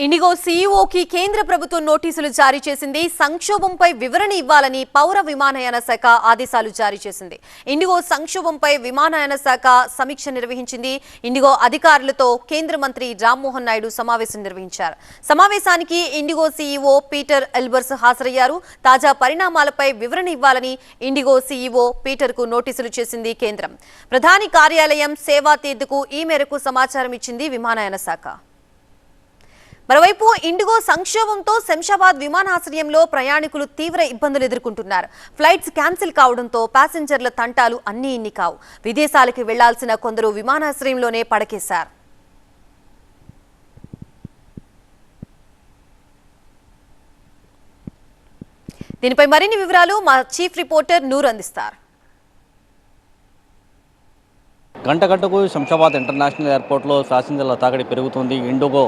IndiGo సీఈఓకి కేంద్ర ప్రభుత్వం నోటీసులు జారీ చేసింది. సంక్షోభంపై వివరణ ఇవ్వాలని పౌర విమానయాన శాఖ ఆదేశాలు జారీ చేసింది. ఇండిగో సంక్షోభంపై విమానయాన శాఖ సమీక్ష నిర్వహించింది. ఇండిగో అధికారులతో కేంద్ర మంత్రి రామ్మోహన్ నాయుడు సమావేశం నిర్వహించారు. సమావేశానికి ఇండిగో సీఈఓ పీటర్ ఎల్బర్స్ హాజరయ్యారు. తాజా పరిణామాలపై వివరణ ఇవ్వాలని ఇండిగో సీఈఓ పీటర్ కు నోటీసులు చేసింది కేంద్రం. ప్రధాని కార్యాలయం సేవా తీర్దుకు ఈ మేరకు సమాచారం ఇచ్చింది విమానయాన శాఖ. మరోవైపు ఇండిగో సంక్షోభంతో శంషాబాద్ విమానాశ్రయంలో ప్రయాణికులు తీవ్ర ఇబ్బందులు ఎదుర్కొంటున్నారు. ఫ్లైట్స్ క్యాన్సిల్ కావడంతో ప్యాసింజర్ల తంటాలు అన్నీ ఇన్ని కావు. విదేశాలకు వెళ్లాల్సిన కొందరు విమానాశ్రయంలోనే పడకేశారు. దీనిపై మరిన్ని వివరాలు మా చీఫ్ రిపోర్టర్ నూర్ అందిస్తారు. గంటకు శంషాబాద్ ఇంటర్నేషనల్ ఎయిర్పోర్ట్లో ప్యాసింజర్ల తాకిడి పెరుగుతుంది. ఇండిగో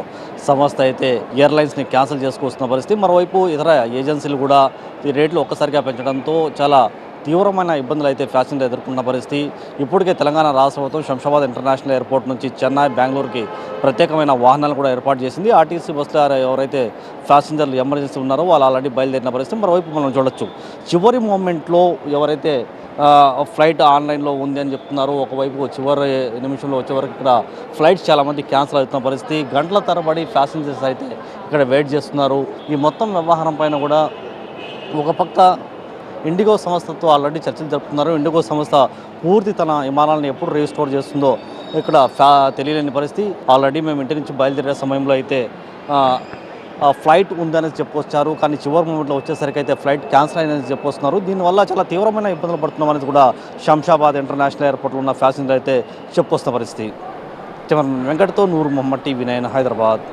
సంస్థ అయితే ఎయిర్లైన్స్ని క్యాన్సిల్ చేసుకొస్తున్న పరిస్థితి. మరోవైపు ఇతర ఏజెన్సీలు కూడా ఈ రేట్లు ఒక్కసారిగా పెంచడంతో చాలా తీవ్రమైన ఇబ్బందులు అయితే ప్యాసింజర్లు ఎదుర్కొన్న పరిస్థితి. ఇప్పటికే తెలంగాణ రాష్ట్ర ప్రభుత్వం శంషాబాద్ ఇంటర్నేషనల్ ఎయిర్పోర్ట్ నుంచి చెన్నై, బెంగళూరుకి ప్రత్యేకమైన వాహనాలు కూడా ఏర్పాటు చేసింది. ఆర్టీసీ బస్సులో ఎవరైతే ప్యాసింజర్లు ఎమర్జెన్సీ ఉన్నారో వాళ్ళు ఆల్రెడీ బయలుదేరిన పరిస్థితి. మరోవైపు మనం చూడొచ్చు, చివరి మూమెంట్లో ఎవరైతే ఫ్లైట్ ఆన్లైన్లో ఉంది అని చెప్తున్నారు. ఒకవైపు చివరి నిమిషంలో వచ్చే వరకు ఇక్కడ ఫ్లైట్స్ చాలామంది క్యాన్సిల్ అవుతున్న పరిస్థితి. గంటల తరబడి ప్యాసింజర్స్ అయితే ఇక్కడ వెయిట్ చేస్తున్నారు. ఈ మొత్తం వ్యవహారం పైన కూడా ఒక పక్క ఇండిగో సంస్థతో ఆల్రెడీ చర్చలు జరుపుతున్నారు. ఇండిగో సంస్థ పూర్తి తన విమానాలను ఎప్పుడు రీస్టోర్ చేస్తుందో ఇక్కడ తెలియలేని పరిస్థితి. ఆల్రెడీ మేము ఇంటి నుంచి బయలుదేరే సమయంలో అయితే ఫ్లైట్ ఉందనేది చెప్పుకొచ్చారు. కానీ చివరి మూమెంట్లో వచ్చేసరికి అయితే ఫ్లైట్ క్యాన్సిల్ అయినది చెప్పుకొస్తున్నారు. దీనివల్ల చాలా తీవ్రమైన ఇబ్బందులు పడుతున్నాం అనేది కూడా శంషాబాద్ ఇంటర్నేషనల్ ఎయిర్పోర్ట్లో ఉన్న ప్యాసింజర్ అయితే చెప్పుకొస్తున్న పరిస్థితి. వెంకటతో నూర్ మొహమ్మద్, టీవీ 9 హైదరాబాద్.